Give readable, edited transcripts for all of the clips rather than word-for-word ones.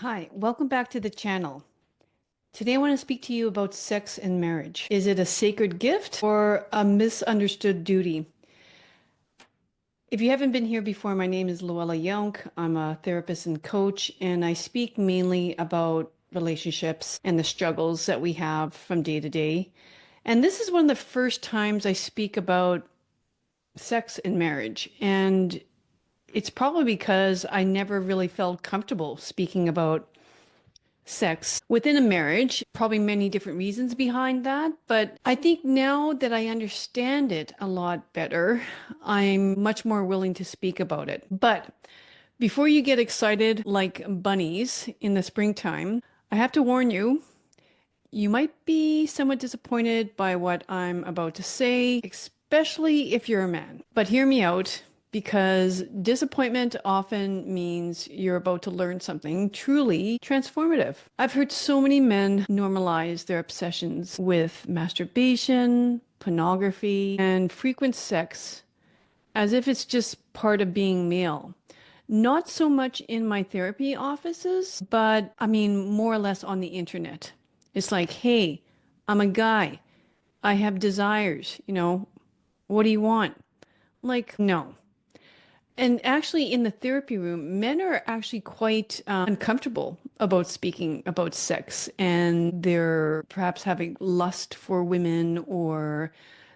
Hi, welcome back to the channel. Today I want to speak to you about sex and marriage. Is it a sacred gift or a misunderstood duty? If you haven't been here before, my name is Luella Yonk. I'm a therapist and coach, and I speak mainly about relationships and the struggles that we have from day to day. And this is one of the first times I speak about sex and marriage. And it's probably because I never really felt comfortable speaking about sex within a marriage. Probably many different reasons behind that. But I think now that I understand it a lot better, I'm much more willing to speak about it. But before you get excited like bunnies in the springtime, I have to warn you, you might be somewhat disappointed by what I'm about to say, especially if you're a man. But hear me out, because disappointment often means you're about to learn something truly transformative. I've heard so many men normalize their obsessions with masturbation, pornography, and frequent sex as if it's just part of being male. Not so much in my therapy offices, but I mean, more or less on the internet. It's like, hey, I'm a guy. I have desires. What do you want? Like, no. And actually, in the therapy room, men are actually quite uncomfortable about speaking about sex, and they're perhaps having lust for women or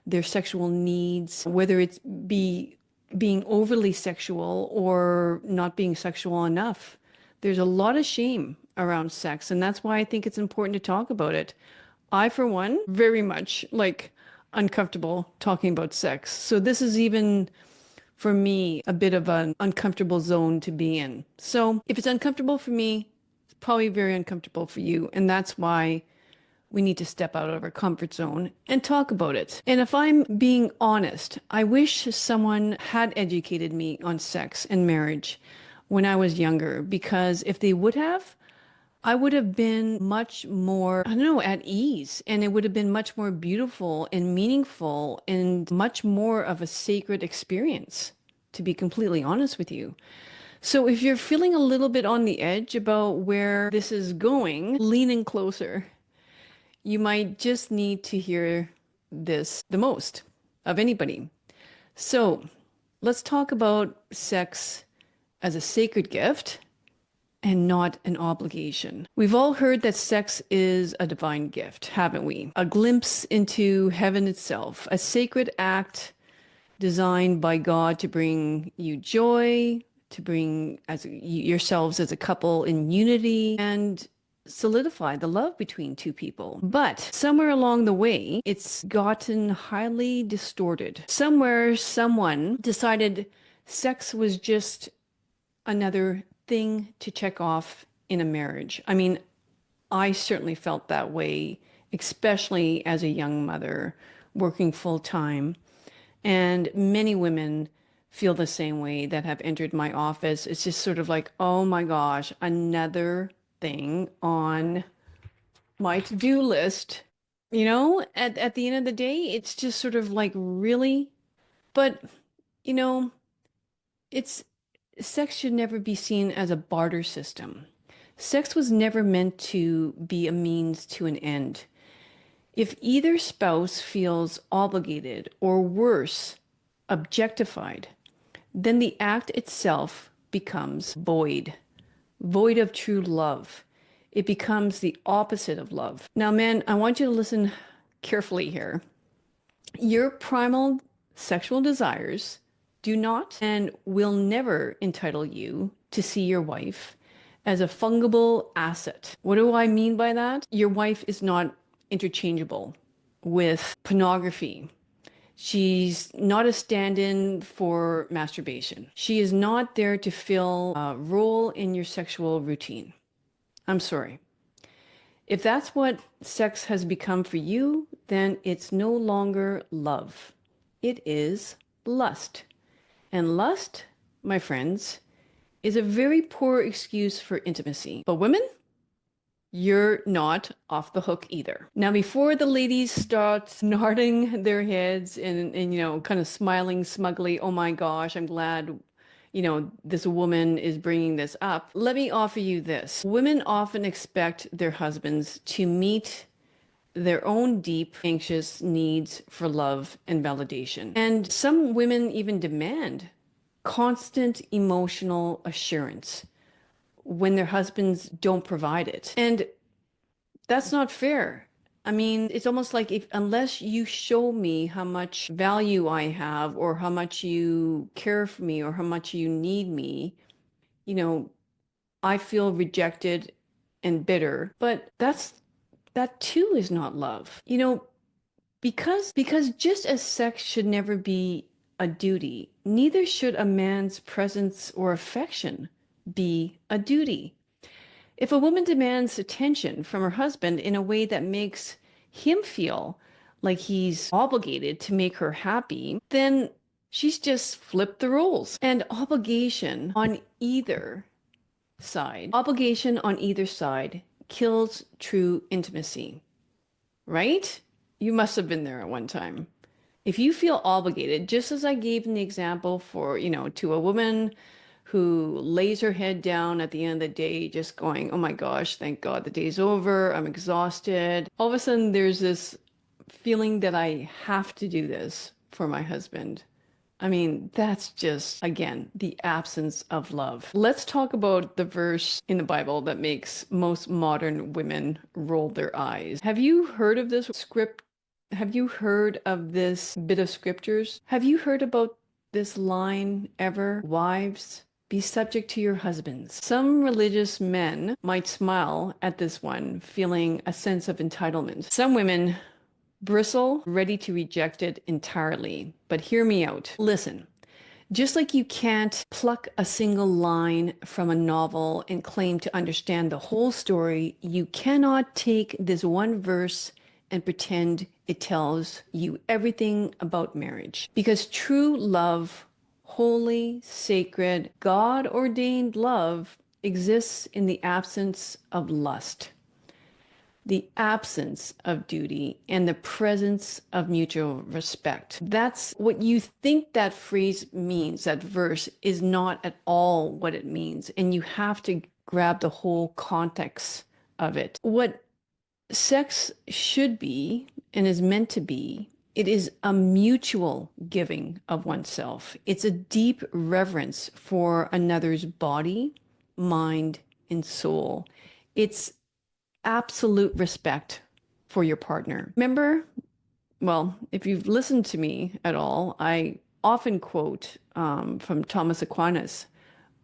their sexual needs, whether it's being overly sexual or not being sexual enough. There's a lot of shame around sex, and that's why I think it's important to talk about it. I, for one, very much like uncomfortable talking about sex. So this is even for me, a bit of an uncomfortable zone to be in. So if it's uncomfortable for me, it's probably very uncomfortable for you. And that's why we need to step out of our comfort zone and talk about it. And if I'm being honest, I wish someone had educated me on sex and marriage when I was younger, because if they would have, I would have been much more, I don't know, at ease. And it would have been much more beautiful and meaningful and much more of a sacred experience, to be completely honest with you. So if you're feeling a little bit on the edge about where this is going, lean in closer. You might just need to hear this the most of anybody. So let's talk about sex as a sacred gift and not an obligation. We've all heard that sex is a divine gift, haven't we? A glimpse into heaven itself, a sacred act designed by God to bring you joy, to bring yourselves as a couple in unity and solidify the love between two people. But somewhere along the way, it's gotten highly distorted. Somewhere, someone decided sex was just another thing to check off in a marriage. I mean, I certainly felt that way, especially as a young mother working full time. And many women feel the same way that have entered my office. It's just sort of like, oh my gosh, another thing on my to-do list. At the end of the day, it's just sort of like, really? But, you know, it's sex should never be seen as a barter system. Sex was never meant to be a means to an end. If either spouse feels obligated or worse, objectified, then the act itself becomes void, void of true love. It becomes the opposite of love. Now, men, I want you to listen carefully here. Your primal sexual desires do not and will never entitle you to see your wife as a fungible asset. What do I mean by that? Your wife is not interchangeable with pornography. She's not a stand-in for masturbation. She is not there to fill a role in your sexual routine. I'm sorry. If that's what sex has become for you, then it's no longer love. It is lust. And lust, my friends, is a very poor excuse for intimacy. But women, you're not off the hook either. Now, before the ladies start nodding their heads and kind of smiling smugly, oh my gosh, I'm glad, this woman is bringing this up. Let me offer you this. Women often expect their husbands to meet their own deep, anxious needs for love and validation. And some women even demand constant emotional assurance when their husbands don't provide it. And that's not fair. I mean, it's almost like if unless you show me how much value I have or how much you care for me or how much you need me, you know, I feel rejected and bitter. But that too is not love. Because just as sex should never be a duty, neither should a man's presence or affection be a duty. If a woman demands attention from her husband in a way that makes him feel like he's obligated to make her happy, then she's just flipped the rules. And obligation on either side kills true intimacy, right? You must have been there at one time. If you feel obligated, just as I gave in the example for, to a woman who lays her head down at the end of the day, just going, oh my gosh, thank God the day's over. I'm exhausted. All of a sudden, there's this feeling that I have to do this for my husband. I mean, that's just, again, the absence of love. Let's talk about the verse in the Bible that makes most modern women roll their eyes. Have you heard of this script? Have you heard of this bit of scriptures? Have you heard about this line ever? Wives, be subject to your husbands. Some religious men might smile at this one, feeling a sense of entitlement. Some women bristle, ready to reject it entirely. But hear me out. Listen, just like you can't pluck a single line from a novel and claim to understand the whole story, you cannot take this one verse and pretend it tells you everything about marriage. Because true love, holy, sacred, God-ordained love exists in the absence of lust, the absence of duty, and the presence of mutual respect. That's what you think that phrase means. That verse is not at all what it means. And you have to grab the whole context of it. What sex should be and is meant to be, it is a mutual giving of oneself. It's a deep reverence for another's body, mind, and soul. It's absolute respect for your partner. Remember, well, if you've listened to me at all, I often quote from Thomas Aquinas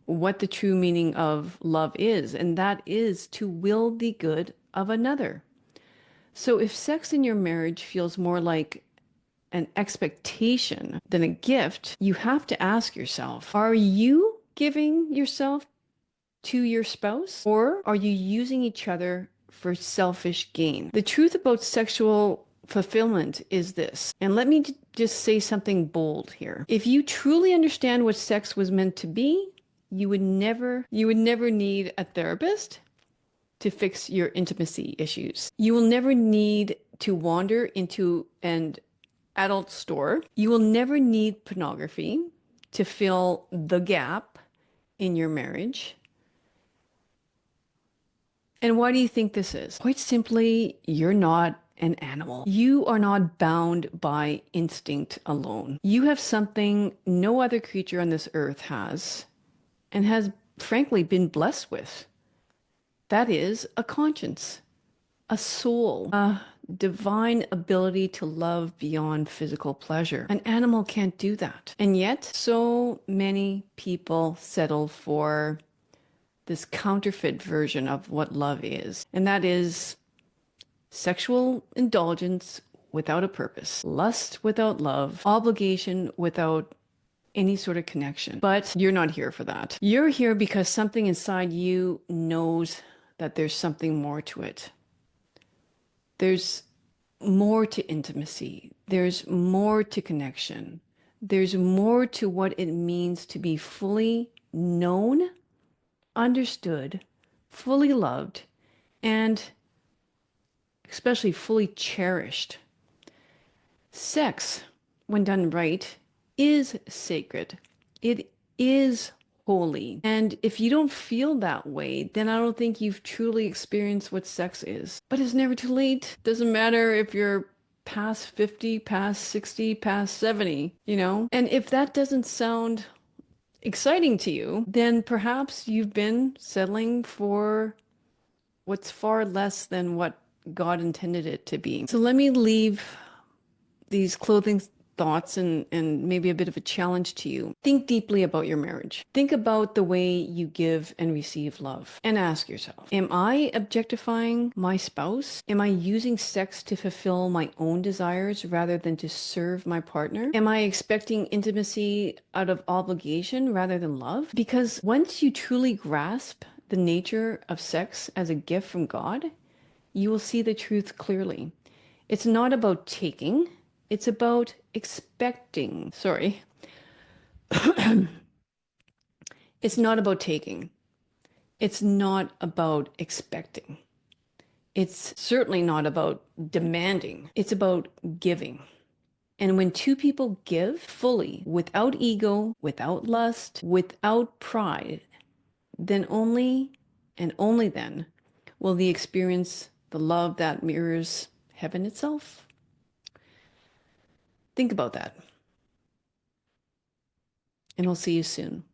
what the true meaning of love is, and that is to will the good of another. So if sex in your marriage feels more like an expectation than a gift, you have to ask yourself, are you giving yourself to your spouse, or are you using each other for selfish gain? The truth about sexual fulfillment is this, and let me just say something bold here. If you truly understand what sex was meant to be, you would never need a therapist to fix your intimacy issues. You will never need to wander into an adult store. You will never need pornography to fill the gap in your marriage. And why do you think this is? Quite simply, you're not an animal. You are not bound by instinct alone. You have something no other creature on this earth has, and has frankly been blessed with. That is a conscience, a soul, a divine ability to love beyond physical pleasure. An animal can't do that. And yet, so many people settle for this counterfeit version of what love is. And that is sexual indulgence without a purpose, lust without love, obligation without any sort of connection. But you're not here for that. You're here because something inside you knows that there's something more to it. There's more to intimacy. There's more to connection. There's more to what it means to be fully known, understood, fully loved, and especially fully cherished. Sex, when done right, is sacred. It is holy. And if you don't feel that way, then I don't think you've truly experienced what sex is. But it's never too late. Doesn't matter if you're past 50, past 60, past 70, you know? And if that doesn't sound exciting to you, then perhaps you've been settling for what's far less than what God intended it to be. So let me leave these clothing thoughts and maybe a bit of a challenge to you. Think deeply about your marriage. Think about the way you give and receive love and ask yourself, am I objectifying my spouse? Am I using sex to fulfill my own desires rather than to serve my partner? Am I expecting intimacy out of obligation rather than love? Because once you truly grasp the nature of sex as a gift from God, you will see the truth clearly. It's not about taking, it's about expecting. Sorry. It's not about taking. It's not about expecting. It's certainly not about demanding. It's about giving. And when two people give fully, without ego, without lust, without pride, then only and only then will they experience the love that mirrors heaven itself. Think about that, and I'll see you soon.